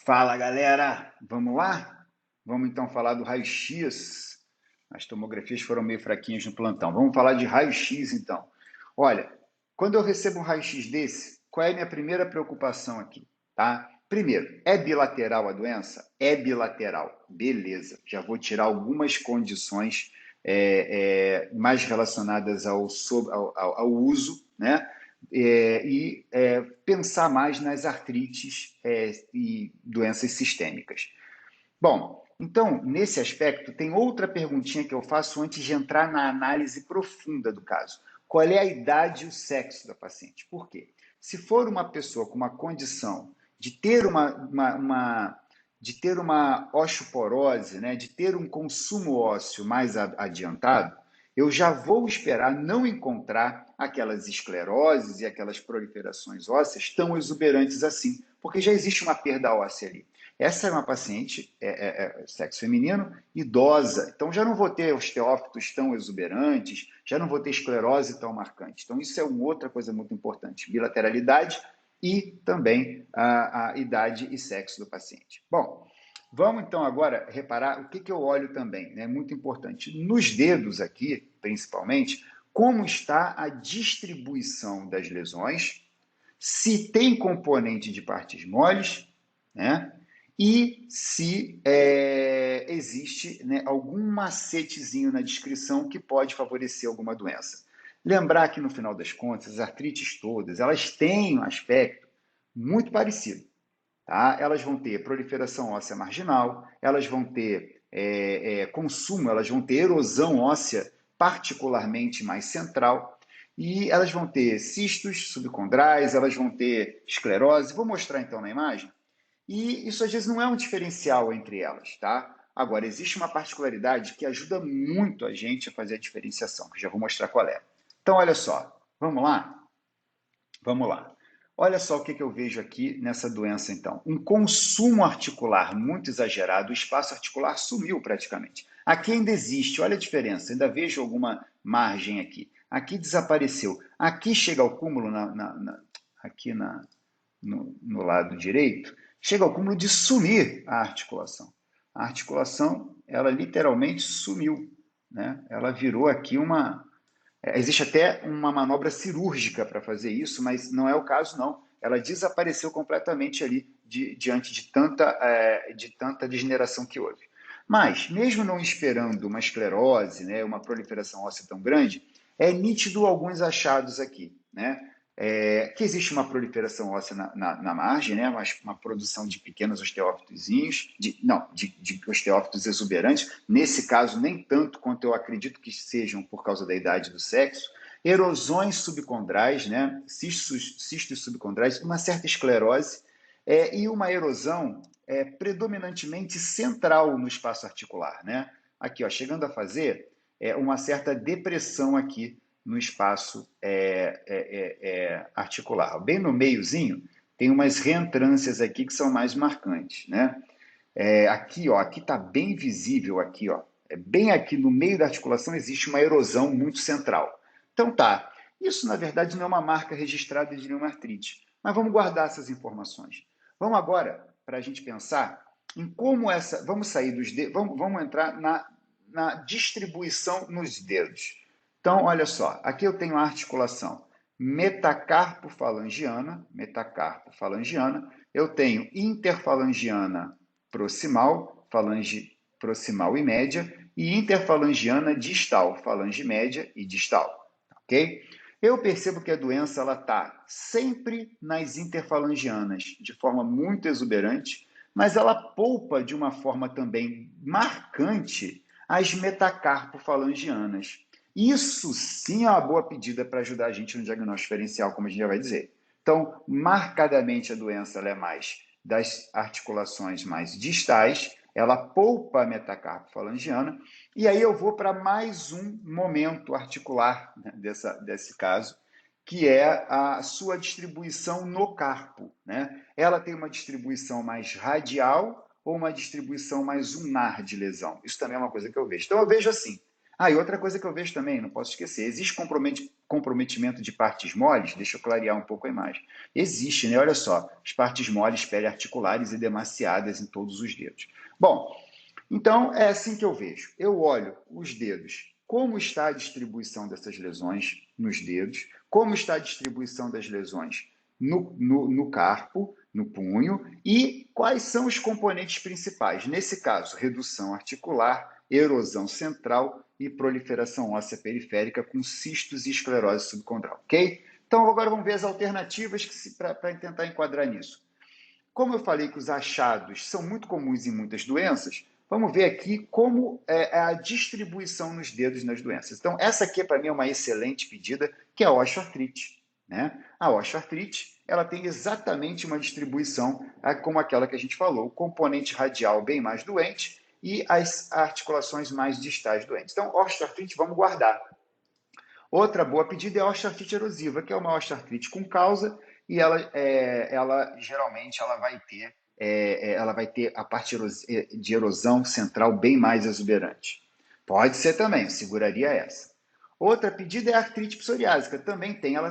Fala, galera! Vamos lá? Vamos então falar do raio-x. As tomografias foram meio fraquinhas no plantão. Vamos falar de raio-x então. Olha, quando eu recebo um raio-x desse, qual é a minha primeira preocupação aqui, tá? Primeiro, é bilateral a doença? É bilateral. Beleza. Já vou tirar algumas condições mais relacionadas ao uso, né? Pensar mais nas artrites e doenças sistêmicas. Bom, então, nesse aspecto, tem outra perguntinha que eu faço antes de entrar na análise profunda do caso. Qual é a idade e o sexo da paciente? Por quê? Se for uma pessoa com uma condição de ter uma osteoporose, né, de ter um consumo ósseo mais adiantado, eu já vou esperar não encontrar aquelas escleroses e aquelas proliferações ósseas tão exuberantes assim, porque já existe uma perda óssea ali. Essa é uma paciente, sexo feminino, idosa. Então, já não vou ter osteófitos tão exuberantes, já não vou ter esclerose tão marcante. Então, isso é uma outra coisa muito importante. Bilateralidade e também a idade e sexo do paciente. Bom, vamos então agora reparar o que eu olho também, né? Muito importante. Nos dedos aqui, principalmente, como está a distribuição das lesões, se tem componente de partes moles, né? E se existe, né, algum macetezinho na descrição que pode favorecer alguma doença. Lembrar que, no final das contas, as artrites todas, elas têm um aspecto muito parecido. Tá? Elas vão ter proliferação óssea marginal, elas vão ter consumo, elas vão ter erosão óssea particularmente mais central, e elas vão ter cistos subcondrais, elas vão ter esclerose. Vou mostrar então na imagem. E isso às vezes não é um diferencial entre elas, tá? Agora, existe uma particularidade que ajuda muito a gente a fazer a diferenciação, que já vou mostrar qual é. Então, olha só, vamos lá? Vamos lá. Olha só o que eu vejo aqui nessa doença, então. Um consumo articular muito exagerado, o espaço articular sumiu praticamente. Aqui ainda existe, olha a diferença, ainda vejo alguma margem aqui. Aqui desapareceu. Aqui chega ao cúmulo, aqui no lado direito, chega ao cúmulo de sumir a articulação. A articulação, ela literalmente sumiu, né? Ela virou aqui existe até uma manobra cirúrgica para fazer isso, mas não é o caso, não. Ela desapareceu completamente ali diante de tanta degeneração que houve. Mas, mesmo não esperando uma esclerose, né, uma proliferação óssea tão grande, é nítido alguns achados aqui, né? Que existe uma proliferação óssea na margem, né? Uma produção de pequenos osteófitozinhos, de osteófitos exuberantes, nesse caso nem tanto quanto eu acredito que sejam por causa da idade do sexo, erosões subcondrais, né? Cistos subcondrais, uma certa esclerose e uma erosão predominantemente central no espaço articular, né? Aqui, ó, chegando a fazer uma certa depressão aqui no espaço articular. Bem no meiozinho, tem umas reentrâncias aqui que são mais marcantes, né? Aqui, ó, aqui está bem visível, aqui, ó, bem aqui no meio da articulação existe uma erosão muito central. Então tá, isso na verdade não é uma marca registrada de nenhuma artrite, mas vamos guardar essas informações. Vamos agora para a gente pensar em como vamos sair dos dedos, vamos entrar na distribuição nos dedos. Então, olha só, aqui eu tenho a articulação metacarpo-falangiana, eu tenho interfalangiana proximal, falange proximal e média, e interfalangiana distal, falange média e distal, ok? Eu percebo que a doença está sempre nas interfalangianas, de forma muito exuberante, mas ela poupa de uma forma também marcante as metacarpo-falangianas. Isso sim é uma boa pedida para ajudar a gente no diagnóstico diferencial, como a gente já vai dizer. Então, marcadamente a doença ela é mais das articulações mais distais, ela poupa a metacarpo-falangiana, e aí eu vou para mais um momento articular, né, desse caso, que é a sua distribuição no carpo, né? Ela tem uma distribuição mais radial ou uma distribuição mais ulnar de lesão? Isso também é uma coisa que eu vejo. Então, eu vejo assim, Ah, e outra coisa que eu vejo também, não posso esquecer, existe comprometimento de partes moles? Deixa eu clarear um pouco a imagem. Existe, né? Olha só, as partes moles periarticulares e demasiadas em todos os dedos. Bom, então é assim que eu vejo. Eu olho os dedos, como está a distribuição dessas lesões nos dedos, como está a distribuição das lesões no carpo, no punho, e quais são os componentes principais. Nesse caso, redução articular, erosão central e proliferação óssea periférica com cistos e esclerose subcondral, ok? Então agora vamos ver as alternativas para tentar enquadrar nisso. Como eu falei que os achados são muito comuns em muitas doenças, vamos ver aqui como é a distribuição nos dedos nas doenças. Então, essa aqui, para mim, é uma excelente pedida, que é a osteoartrite. Né? A osteoartrite, ela tem exatamente uma distribuição como aquela que a gente falou, o componente radial bem mais doente e as articulações mais distais doentes. Então, osteoartrite, vamos guardar. Outra boa pedida é a osteoartrite erosiva, que é uma osteoartrite com causa e ela geralmente ela vai ter a parte de erosão central bem mais exuberante. Pode ser também, seguraria essa. Outra pedida é a artrite psoriásica, também tem. A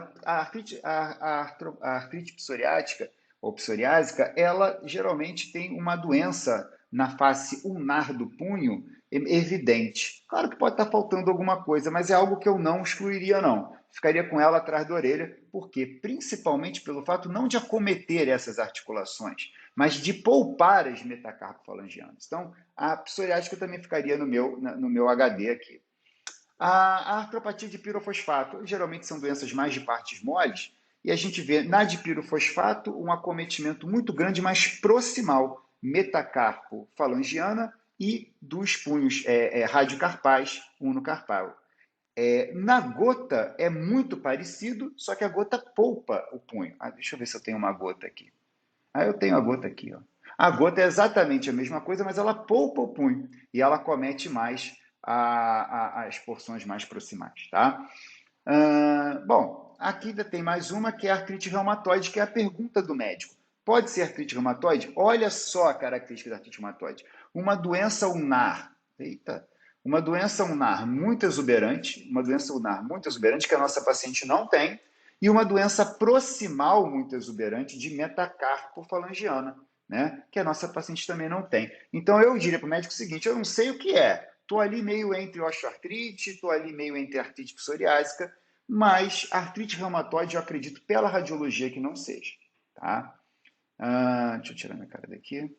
artrite psoriática ou psoriásica, ela geralmente tem uma doença na face ulnar do punho evidente. Claro que pode estar faltando alguma coisa, mas é algo que eu não excluiria, não. Ficaria com ela atrás da orelha, porque principalmente pelo fato não de acometer essas articulações, mas de poupar as metacarpofalangianas. Então, a psoriásica também ficaria no meu HD aqui. A artropatia de pirofosfato, geralmente são doenças mais de partes moles, e a gente vê na dipirofosfato um acometimento muito grande, mas proximal, metacarpofalangiana e dos punhos radiocarpais, unocarpal. Na gota é muito parecido, só que a gota poupa o punho. Deixa eu ver se eu tenho uma gota aqui. Eu tenho a gota aqui. Ó. A gota é exatamente a mesma coisa, mas ela poupa o punho e ela comete mais as porções mais proximais. Tá? Bom, aqui ainda tem mais uma que é a artrite reumatoide, que é a pergunta do médico. Pode ser artrite reumatoide? Olha só a característica da artrite reumatoide. Uma doença ulnar. Eita! Uma doença ulnar muito exuberante, que a nossa paciente não tem, e uma doença proximal muito exuberante de metacarpofalangiana, né? Que a nossa paciente também não tem. Então eu diria para o médico o seguinte: eu não sei o que é, estou ali meio entre osteoartrite, estou ali meio entre artrite psoriásica, mas artrite reumatoide eu acredito pela radiologia que não seja. Tá? Deixa eu tirar minha cara daqui.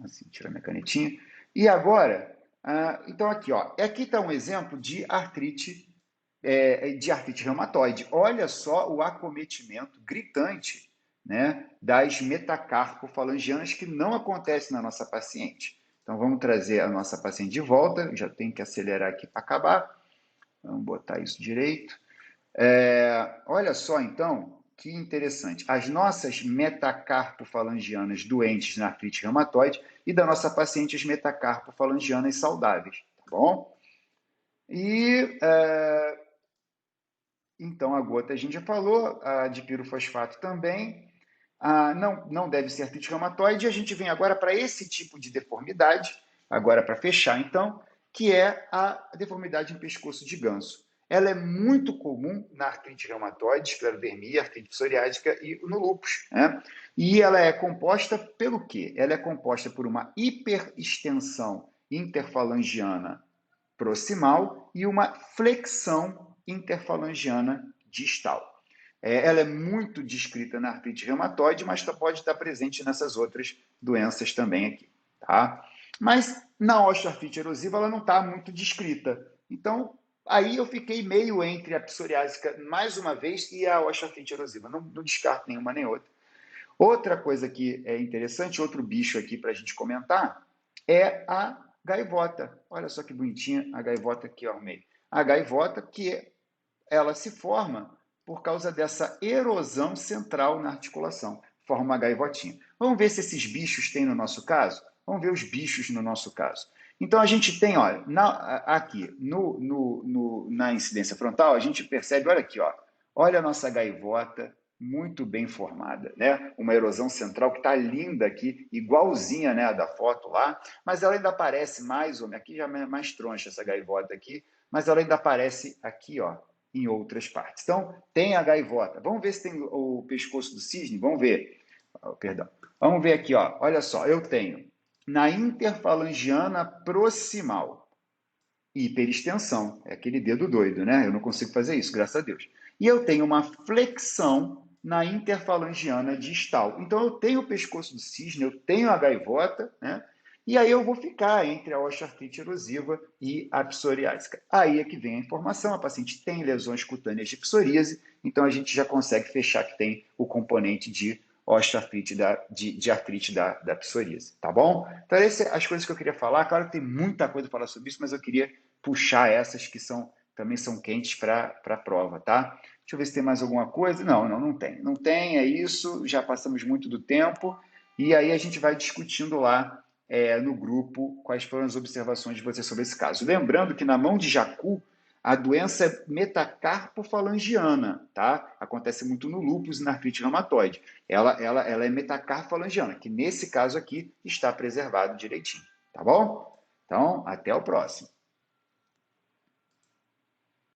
Assim, tirar minha canetinha. E agora, então aqui, ó, aqui está um exemplo de artrite reumatoide. Olha só o acometimento gritante, né, das metacarpofalangianas que não acontece na nossa paciente. Então vamos trazer a nossa paciente de volta. Já tenho que acelerar aqui para acabar. Vamos botar isso direito. Olha só então que interessante. As nossas metacarpofalangianas doentes na artrite reumatoide e da nossa paciente as metacarpofalangianas saudáveis, tá bom? E então a gota a gente já falou, a dipirofosfato também. Não deve ser artrite reumatoide. E a gente vem agora para esse tipo de deformidade, agora para fechar então, que é a deformidade em pescoço de ganso. Ela é muito comum na artrite reumatoide, esclerodermia, artrite psoriásica e no lúpus. Né? E ela é composta pelo quê? Ela é composta por uma hiperextensão interfalangiana proximal e uma flexão interfalangiana distal. Ela é muito descrita na artrite reumatoide, mas pode estar presente nessas outras doenças também aqui. Tá? Mas na osteoartrite erosiva ela não está muito descrita. Então, aí eu fiquei meio entre a psoriásica, mais uma vez, e a osteoartrite erosiva. Não descarto nenhuma nem outra. Outra coisa que é interessante, outro bicho aqui para a gente comentar, é a gaivota. Olha só que bonitinha a gaivota que eu arrumei. A gaivota que ela se forma por causa dessa erosão central na articulação. Forma uma gaivotinha. Vamos ver se esses bichos tem no nosso caso? Vamos ver os bichos no nosso caso. Então, a gente tem, olha, aqui, na incidência frontal, a gente percebe, olha aqui, ó, olha a nossa gaivota muito bem formada, né? Uma erosão central que está linda aqui, igualzinha, né, a da foto lá, mas ela ainda aparece mais ou menos, aqui já é mais troncha essa gaivota aqui, mas ela ainda aparece aqui, ó, em outras partes. Então, tem a gaivota. Vamos ver se tem o pescoço do cisne? Vamos ver. Oh, perdão. Vamos ver aqui, ó. Olha só, eu tenho na interfalangiana proximal, hiperextensão, é aquele dedo doido, né? Eu não consigo fazer isso, graças a Deus. E eu tenho uma flexão na interfalangiana distal. Então eu tenho o pescoço do cisne, eu tenho a gaivota, né? E aí eu vou ficar entre a osteoartrite erosiva e a psoriásica. Aí é que vem a informação, a paciente tem lesões cutâneas de psoríase, então a gente já consegue fechar que tem o componente de osteoartrite de artrite da psoríase, tá bom? Então, essas são as coisas que eu queria falar. Claro que tem muita coisa para falar sobre isso, mas eu queria puxar essas que também são quentes para a prova, tá? Deixa eu ver se tem mais alguma coisa. Não tem. Não tem, é isso. Já passamos muito do tempo. E aí a gente vai discutindo lá no grupo quais foram as observações de você sobre esse caso. Lembrando que na mão de Jacu, a doença é metacarpofalangiana, tá? Acontece muito no lúpus e na artrite reumatoide. Ela é metacarpofalangiana, que nesse caso aqui está preservado direitinho, tá bom? Então, até o próximo.